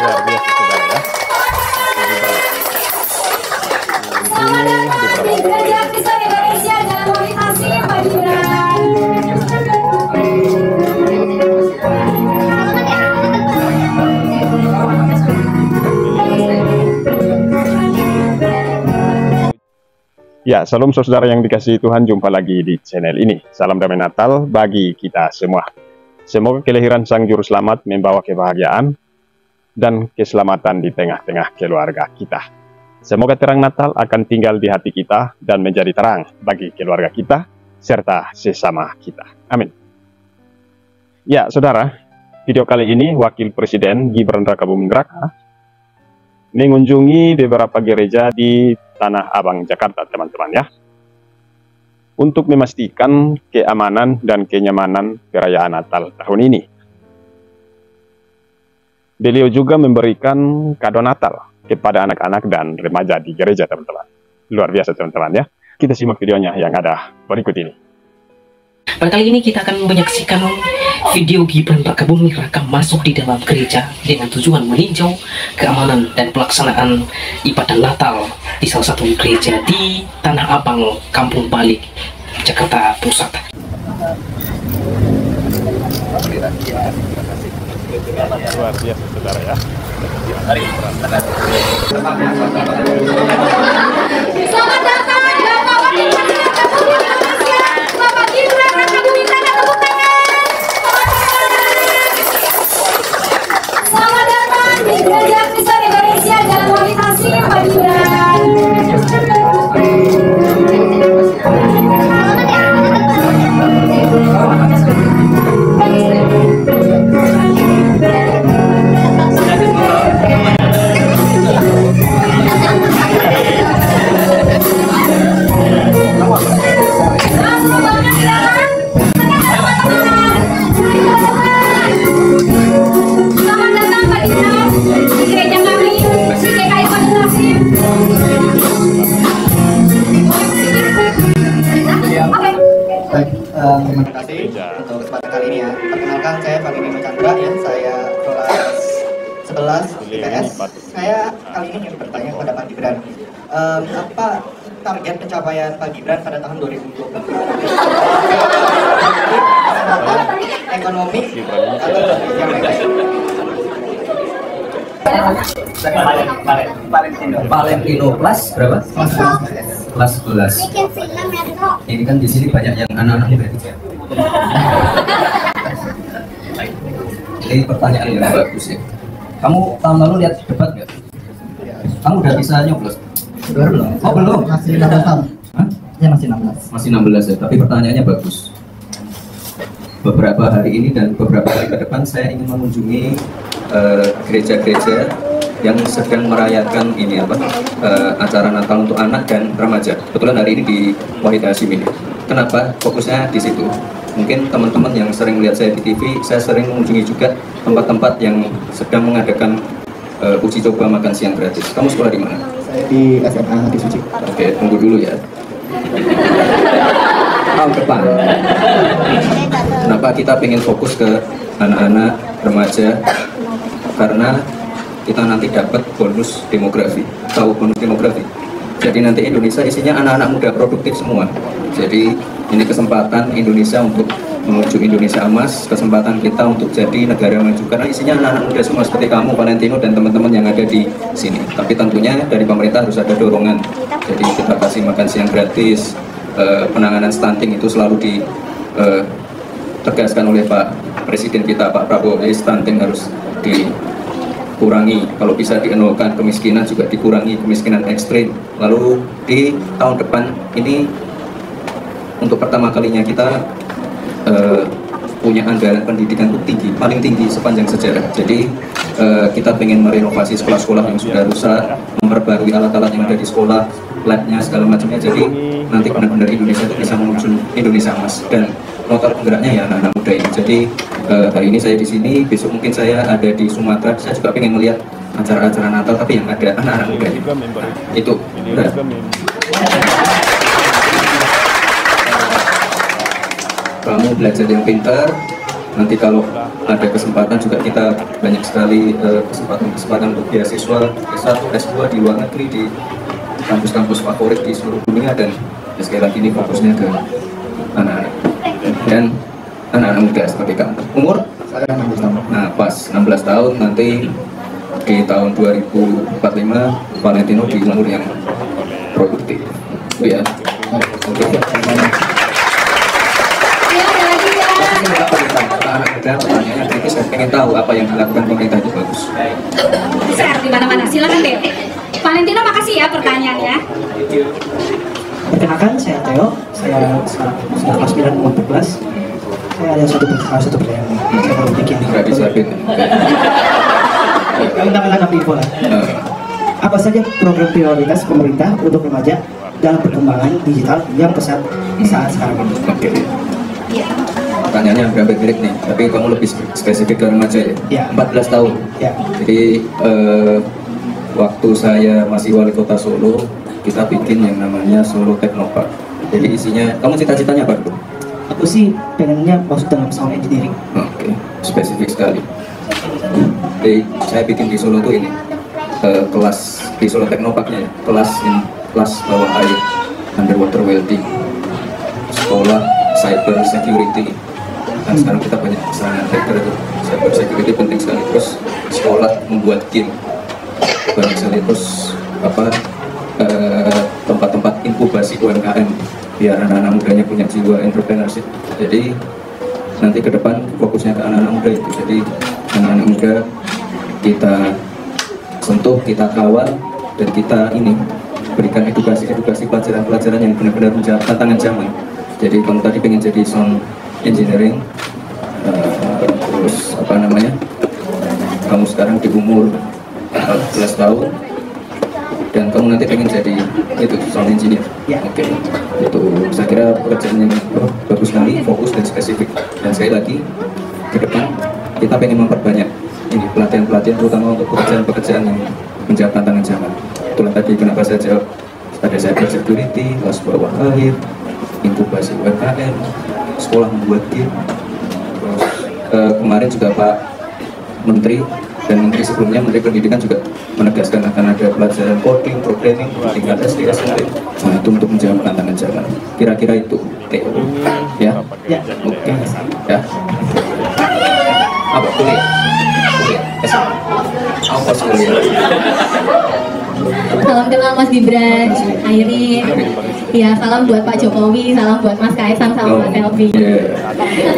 luar biasa saudara ya. Selamat datang di Gereja Kristen Indonesia dalam Motivasi Pak Gibran. Ya, salam saudara yang dikasihi Tuhan, jumpa lagi di channel ini. Salam damai Natal bagi kita semua. Semoga kelahiran Sang Juru Selamat membawa kebahagiaan dan keselamatan di tengah-tengah keluarga kita. Semoga terang Natal akan tinggal di hati kita dan menjadi terang bagi keluarga kita serta sesama kita. Amin. Ya, saudara, video kali ini Wakil Presiden Gibran Rakabuming Raka mengunjungi beberapa gereja di Tanah Abang, Jakarta, teman-teman ya, untuk memastikan keamanan dan kenyamanan perayaan Natal tahun ini. Beliau juga memberikan kado Natal kepada anak-anak dan remaja di gereja, teman-teman. Luar biasa, teman-teman ya. Kita simak videonya yang ada berikut ini. Pada kali ini kita akan menyaksikan video Gibran Rakabuming Raka masuk di dalam gereja dengan tujuan meninjau keamanan dan pelaksanaan ibadah Natal di salah satu gereja di Tanah Abang, Kampung Balik, Jakarta Pusat. Luar biasa saudara ya. Selamat datang Bapak Wakil Presiden Republik Indonesia, Bapak Gibran Rakabuming Raka, tepuk tangan. Selamat datang di Gereja Kristen Indonesia dalam Motivasi Pak Gibran. Terima kasih untuk kesempatan kali ini ya. Perkenalkan, saya Pak Nino Chandra ya. Saya kelas 11 IPS. Saya kali ini ingin bertanya kepada Pak Gibran, apa target pencapaian Pak Gibran pada tahun 2020? Ekonomi atau yang lain? Valentino plus berapa? Kelas 11. Ini kan di sini banyak yang anak-anak muda ya. Ini pertanyaan yang bagus ya. Kamu tahun lalu lihat debat nggak? Kamu udah bisa nyoblos? Belum. Oh belum? Masih 16 tahun. Hah? Ya masih 16. Masih 16 ya, tapi pertanyaannya bagus. Beberapa hari ini dan beberapa hari ke depan saya ingin mengunjungi gereja-gereja yang sedang merayakan ini acara Natal untuk anak dan remaja. Kebetulan hari ini di Wahid Hasyim ini. Kenapa fokusnya di situ? Mungkin teman-teman yang sering melihat saya di TV, saya sering mengunjungi juga tempat-tempat yang sedang mengadakan uji coba makan siang gratis. Kamu sekolah di mana? Saya di SMA Hati Suci. Oke, tunggu dulu ya. Tahun depan. Kenapa kita pengen fokus ke anak-anak, remaja? Karena kita nanti dapat bonus demografi. Tahu bonus demografi? Jadi nanti Indonesia isinya anak-anak muda produktif semua. Jadi ini kesempatan Indonesia untuk menuju Indonesia emas, kesempatan kita untuk jadi negara maju karena isinya anak-anak muda semua seperti kamu, Valentino, dan teman-teman yang ada di sini. Tapi tentunya dari pemerintah harus ada dorongan. Jadi kita kasih makan siang gratis, penanganan stunting itu selalu ditegaskan oleh Pak Presiden kita, Pak Prabowo. Jadi stunting harus dikurangi, kalau bisa dienolkan, kemiskinan juga dikurangi, kemiskinan ekstrim. Lalu di tahun depan ini untuk pertama kalinya kita punya anggaran pendidikan itu tinggi, paling tinggi sepanjang sejarah. Jadi kita pengen merenovasi sekolah-sekolah yang sudah rusak, memperbarui alat-alat yang ada di sekolah, labnya segala macamnya. Jadi nanti benar-benar Indonesia itu bisa menuju Indonesia emas dan motor penggeraknya ya anak-anak muda ini. Jadi hari ini saya di sini, besok mungkin saya ada di Sumatera. Saya juga pengen melihat acara-acara Natal tapi yang ada anak-anak muda ini. Itu. Kamu belajar yang pintar, nanti kalau ada kesempatan juga kita banyak sekali kesempatan untuk beasiswa S1, S2 di luar negeri di kampus-kampus favorit di seluruh dunia, dan sekali lagi ini fokusnya ke anak-anak dan anak-anak muda seperti kamu. Umur? Saya 16 tahun. Nah, pas 16 tahun nanti di tahun 2045 Valentino di umur yang produktif. Ya. Oke. Anak muda pertanyaannya kritis, saya pengen tahu apa yang dilakukan pemerintah itu bagus. Share di mana-mana. Silakan Theo. Valentino, makasih ya pertanyaannya. Perkenalkan, saya Theo. Saya sudah kelas 9 umur 14. Saya ada satu pertanyaan yang saya baru bikin. Nggak bisa fit. Undang-undang info lah. Apa saja program prioritas pemerintah untuk remaja dalam perkembangan digital yang pesat saat sekarang ini? Oke. Pertanyaannya hampir mirip nih, tapi kamu lebih spesifik ke remaja ya? Ya. 14 tahun. Ya. Jadi waktu saya masih wali kota Solo, kita bikin yang namanya Solo Technopark. Jadi isinya, kamu cita-citanya apa dulu? Aku sih pengennya masuk dalam sound engineering. Oke, spesifik sekali. Jadi saya bikin di Solo tuh ini kelas di Solo Technoparknya ya, kelas bawah air, underwater welding, sekolah cyber security. Dan sekarang kita banyak kesana hacker itu, cyber security penting sekali. Terus sekolah membuat game banyak sekali. Terus tempat-tempat inkubasi UMKM biar anak-anak mudanya punya jiwa entrepreneurship. Jadi nanti ke depan fokusnya ke anak-anak muda itu. Jadi anak-anak muda kita sentuh, kita kawal, dan kita ini berikan edukasi pelajaran-pelajaran yang benar-benar menjawab tantangan zaman. Jadi kamu tadi pengen jadi sound engineering, terus kamu sekarang di umur 14 tahun dan kamu nanti pengen jadi itu sound engineer. Ya. Oke. Itu saya kira pekerjaan yang bagus sekali, fokus dan spesifik. Dan sekali lagi ke depan kita pengen memperbanyak ini pelatihan-pelatihan terutama untuk pekerjaan-pekerjaan yang menjawab tantangan zaman. Itulah tadi kenapa saya jawab ada cyber security, kelas bawah air, inkubasi UMKM, sekolah membuat game. Terus kemarin juga Pak Menteri dan Menteri sebelumnya, Menteri Pendidikan juga menegaskan akan ada pelajaran coding, programming, tingkat SD, SMP. Nah, itu untuk menjawab tantangan zaman. Kira-kira itu, Theo. Ya? Ya. Oke. Ya. Apa? Kuliah? Apa kuliah? Salam kenal Mas Gibran, Airin. Ya, salam buat Pak Jokowi, salam buat Mas Kaisang, sama Mas Selvi.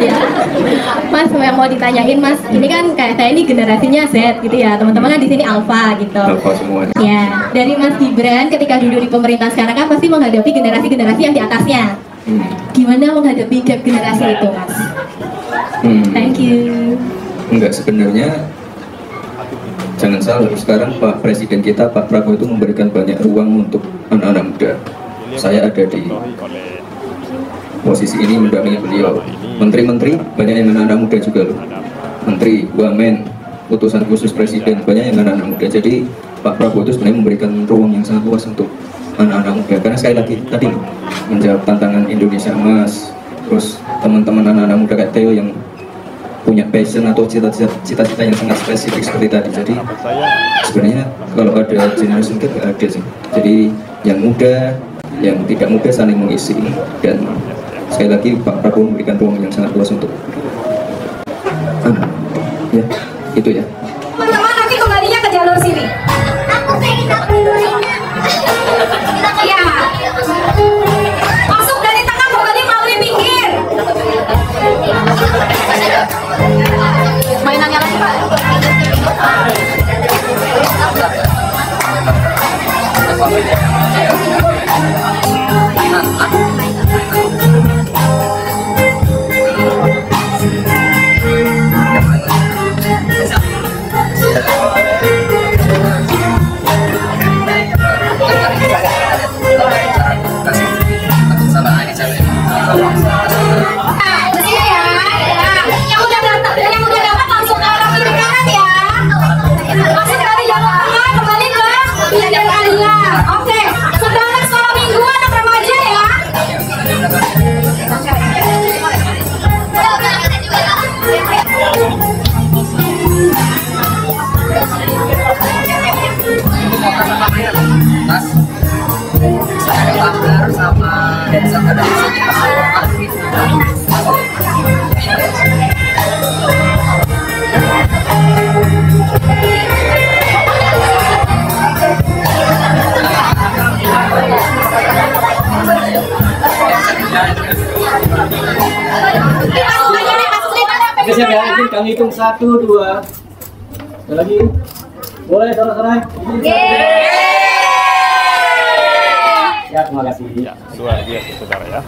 Ya, Mas yang mau ditanyain Mas, ini kan kayak saya ini generasinya Z gitu ya, teman-teman kan di sini Alpha gitu. Alpha semuanya. Ya, dari Mas Gibran ketika duduk di pemerintahan sekarang kan pasti menghadapi generasi-generasi yang di atasnya. Gimana menghadapi gap generasi itu, Mas? Thank you. Enggak, sebenarnya jangan salah, sekarang Pak Presiden kita, Pak Prabowo itu memberikan banyak ruang untuk anak-anak muda. Saya ada di posisi ini mendampingi beliau. Menteri-menteri banyak yang anak-anak muda juga loh. Menteri, wamen, utusan khusus Presiden banyak yang anak-anak muda. Jadi Pak Prabowo itu sebenarnya memberikan ruang yang sangat luas untuk anak-anak muda. Karena sekali lagi tadi menjawab tantangan Indonesia Emas. Terus teman-teman anak-anak muda kayak Theo yang punya passion atau cita-cita yang sangat spesifik seperti tadi. Jadi sebenarnya kalau ada generation gap ada sih. Jadi yang muda, yang tidak muda saling mengisi, dan sekali lagi Pak Prabowo memberikan ruang yang sangat luas untuk ya itu ya. Teman-teman, nanti kembalinya ke jalur sini. Ya. Masuk dari tengah, kembali melalui pinggir. Mainannya lagi, Pak. Yang udah datang, yang Oke, siap ya, mungkin kami hitung 1, 2. Ada lagi? Boleh, saudara-saudara? Ya, terima kasih. Ya, luar biasa saudara ya.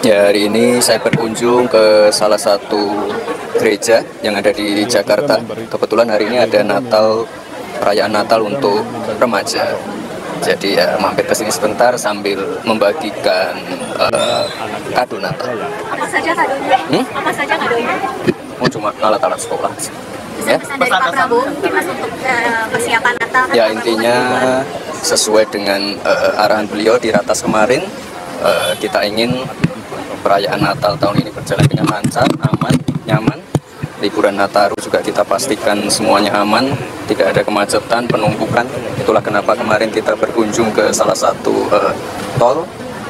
Ya, hari ini saya berkunjung ke salah satu gereja yang ada di Jakarta. Kebetulan hari ini ada perayaan Natal untuk remaja. Jadi ya mampir ke sini sebentar sambil membagikan kado Natal. Apa saja kadonya? Apa saja kadonya? Oh, cuma alat-alat sekolah. Ya. Pesan dari Pak Prabowo mungkin Mas untuk persiapan Natal. Ya, intinya sesuai dengan arahan beliau di Ratas kemarin, kita ingin perayaan Natal tahun ini berjalan dengan lancar, aman, nyaman. Liburan Nataru juga kita pastikan semuanya aman, tidak ada kemacetan, penumpukan. Itulah kenapa kemarin kita berkunjung ke salah satu tol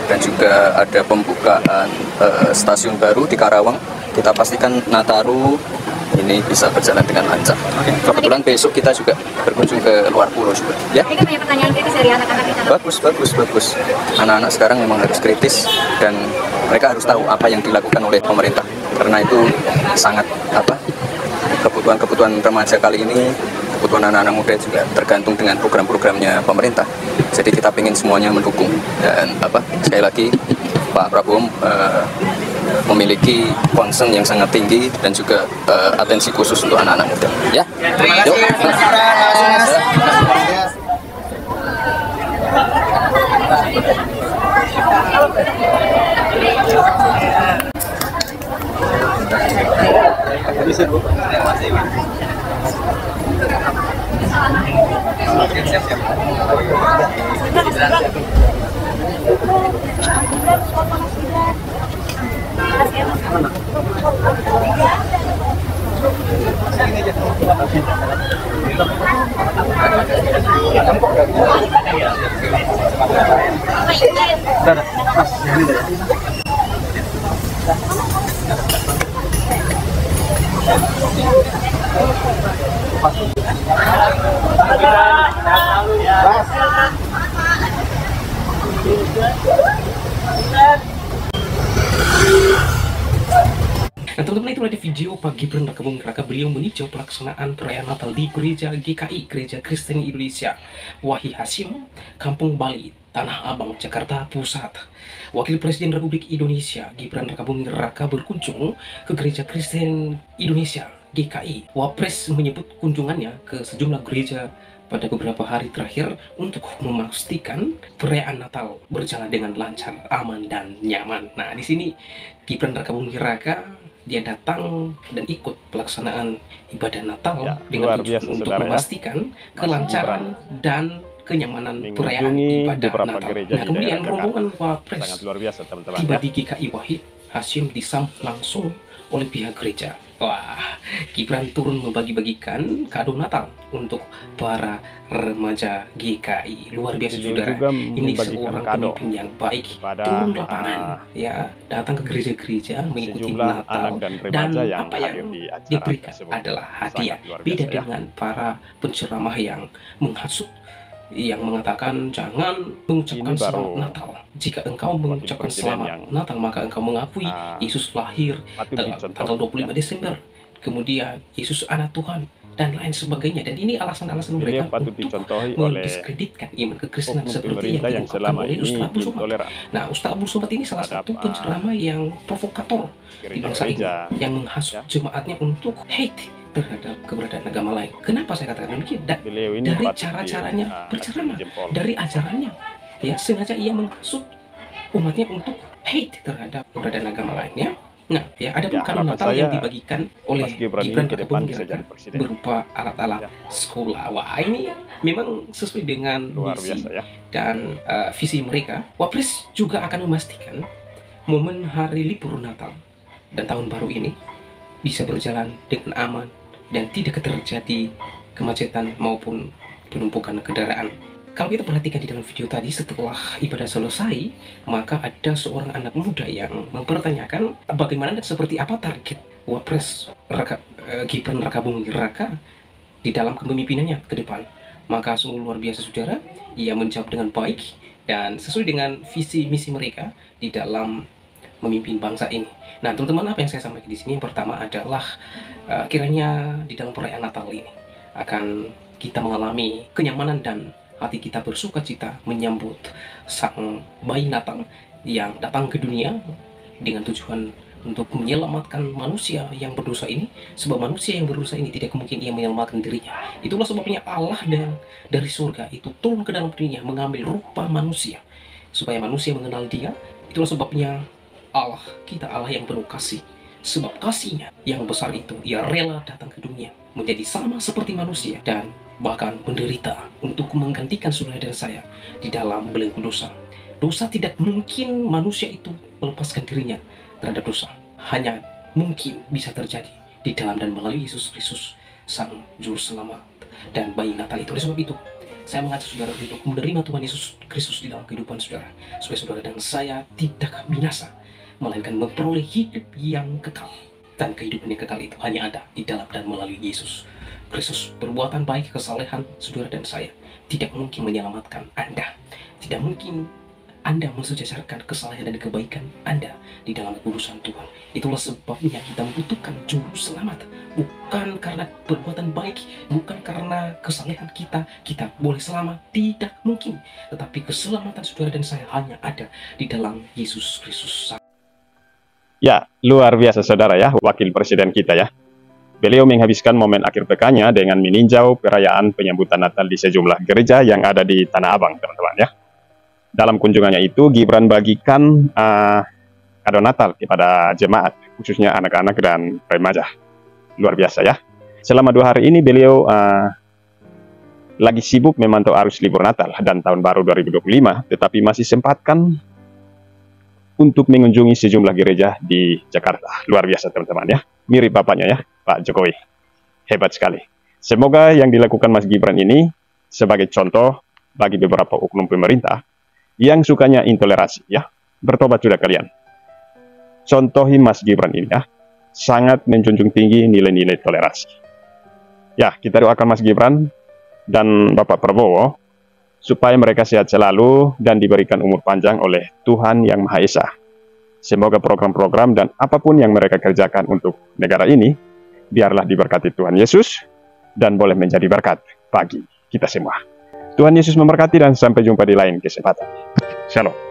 dan juga ada pembukaan stasiun baru di Karawang. Kita pastikan Nataru ini bisa berjalan dengan lancar. Kebetulan besok kita juga berkunjung ke luar pulau juga. Ya. Ini kan banyak pertanyaan kritis dari anak-anak di sana. Bagus. Anak-anak sekarang memang harus kritis dan mereka harus tahu apa yang dilakukan oleh pemerintah. Karena itu sangat kebutuhan remaja kali ini, kebutuhan anak-anak muda juga tergantung dengan program-programnya pemerintah. Jadi kita ingin semuanya mendukung dan sekali lagi Pak Prabowo memiliki concern yang sangat tinggi dan juga atensi khusus untuk anak-anak muda. Ya, terima kasih. Nah teman-teman, itu ada video Pak Gibran Rakabuming Raka beliau meninjau pelaksanaan perayaan Natal di Gereja GKI, Gereja Kristen Indonesia Wahid Hasyim, Kampung Bali, Tanah Abang, Jakarta Pusat. Wakil Presiden Republik Indonesia Gibran Rakabuming Raka berkunjung ke Gereja Kristen Indonesia GKI. Wapres menyebut kunjungannya ke sejumlah gereja pada beberapa hari terakhir untuk memastikan perayaan Natal berjalan dengan lancar, aman, dan nyaman. Nah, di sini Gibran Rakabuming Raka dia datang dan ikut pelaksanaan ibadah Natal dengan tujuan untuk memastikan kelancaran dan kenyamanan perayaan ibadah Natal. Nah, kemudian rombongan Wapres tiba di GKI Wahid Hasyim disambut langsung oleh pihak gereja. Wah, Gibran turun membagi-bagikan kado Natal untuk para remaja GKI. Luar biasa saudara. Ini seorang pemimpin yang baik, turun lapangan, ya, datang ke gereja-gereja mengikuti Natal, dan apa yang diberikan adalah hadiah. Beda dengan para penceramah yang menghasut, yang mengatakan jangan mengucapkan selamat Natal. Jika engkau mengucapkan selamat Natal, maka engkau mengakui Yesus lahir tanggal 25 Desember. Kemudian Yesus anak Tuhan dan lain sebagainya. Dan ini alasan-alasan mereka untuk mendiskreditkan iman kekristenan seperti yang dilakukan oleh Ustaz Abdul Somad. Nah, Ustaz Abdul Somad ini salah satu penceramah yang provokator di bangsa ini, yang menghasut jemaatnya untuk hate terhadap keberadaan agama lain. Kenapa saya katakan demikian? Dari cara-caranya berceramah, dari ajarannya, ya, sengaja ia menghasut umatnya untuk hate terhadap keberadaan agama lainnya. Nah, ya ada Ya, kado harapan Natal saya yang dibagikan oleh Mas Gibran ini Gibran ke depan Rakabuming bisa Raka jadi presiden. berupa alat-alat sekolah. Wah, ini memang sesuai dengan Luar misi biasa ya. dan visi mereka. Wapres juga akan memastikan momen hari libur Natal dan Tahun Baru ini bisa berjalan dengan aman dan tidak terjadi kemacetan maupun penumpukan kendaraan. Kalau kita perhatikan di dalam video tadi, setelah ibadah selesai, maka ada seorang anak muda yang mempertanyakan bagaimana dan seperti apa target Wapres Gibran Rakabuming Raka di dalam kepemimpinannya ke depan. Maka sungguh luar biasa saudara, ia menjawab dengan baik dan sesuai dengan visi misi mereka di dalam memimpin bangsa ini. Nah, teman-teman, apa yang saya sampaikan di sini yang pertama adalah kiranya di dalam perayaan Natal ini akan kita mengalami kenyamanan dan hati kita bersuka cita menyambut sang bayi Natal yang datang ke dunia dengan tujuan untuk menyelamatkan manusia yang berdosa ini. Sebab manusia yang berdosa ini tidak mungkin ia menyelamatkan dirinya. Itulah sebabnya Allah dari surga itu turun ke dalam dunia mengambil rupa manusia supaya manusia mengenal Dia. Itulah sebabnya Allah, kita Allah yang penuh kasih. Sebab kasihnya yang besar itu, ia rela datang ke dunia menjadi sama seperti manusia dan bahkan menderita untuk menggantikan saudara dan saya di dalam belenggu dosa. Dosa tidak mungkin manusia itu melepaskan dirinya terhadap dosa. Hanya mungkin bisa terjadi di dalam dan melalui Yesus Kristus, Sang Juru Selamat dan bayi Natal itu. Oleh sebab itu, saya mengajak saudara untuk menerima Tuhan Yesus Kristus di dalam kehidupan saudara, supaya saudara dan saya tidak binasa, melainkan memperoleh hidup yang kekal. Dan kehidupan yang kekal itu hanya ada di dalam dan melalui Yesus Kristus. Perbuatan baik, kesalehan saudara dan saya tidak mungkin menyelamatkan Anda. Tidak mungkin Anda mensejajarkan kesalehan dan kebaikan Anda di dalam kekudusan Tuhan. Itulah sebabnya kita membutuhkan Juru Selamat. Bukan karena perbuatan baik, bukan karena kesalehan kita boleh selamat. Tidak mungkin. Tetapi keselamatan saudara dan saya hanya ada di dalam Yesus Kristus. Ya, luar biasa saudara ya, wakil presiden kita ya. Beliau menghabiskan momen akhir pekannya dengan meninjau perayaan penyambutan Natal di sejumlah gereja yang ada di Tanah Abang, teman-teman ya. Dalam kunjungannya itu, Gibran bagikan kado Natal kepada jemaat, khususnya anak-anak dan remaja. Luar biasa ya. Selama 2 hari ini beliau lagi sibuk memantau arus libur Natal dan Tahun Baru 2025, tetapi masih sempatkan untuk mengunjungi sejumlah gereja di Jakarta. Luar biasa teman-teman ya. Mirip bapaknya ya, Pak Jokowi. Hebat sekali. Semoga yang dilakukan Mas Gibran ini sebagai contoh bagi beberapa oknum pemerintah yang sukanya intoleransi ya. Bertobat sudah kalian. Contohi Mas Gibran ini ya. Sangat menjunjung tinggi nilai-nilai toleransi. Ya, kita doakan Mas Gibran dan Bapak Prabowo supaya mereka sehat selalu dan diberikan umur panjang oleh Tuhan Yang Maha Esa. Semoga program-program dan apapun yang mereka kerjakan untuk negara ini, biarlah diberkati Tuhan Yesus, dan boleh menjadi berkat bagi kita semua. Tuhan Yesus memberkati dan sampai jumpa di lain kesempatan. Shalom.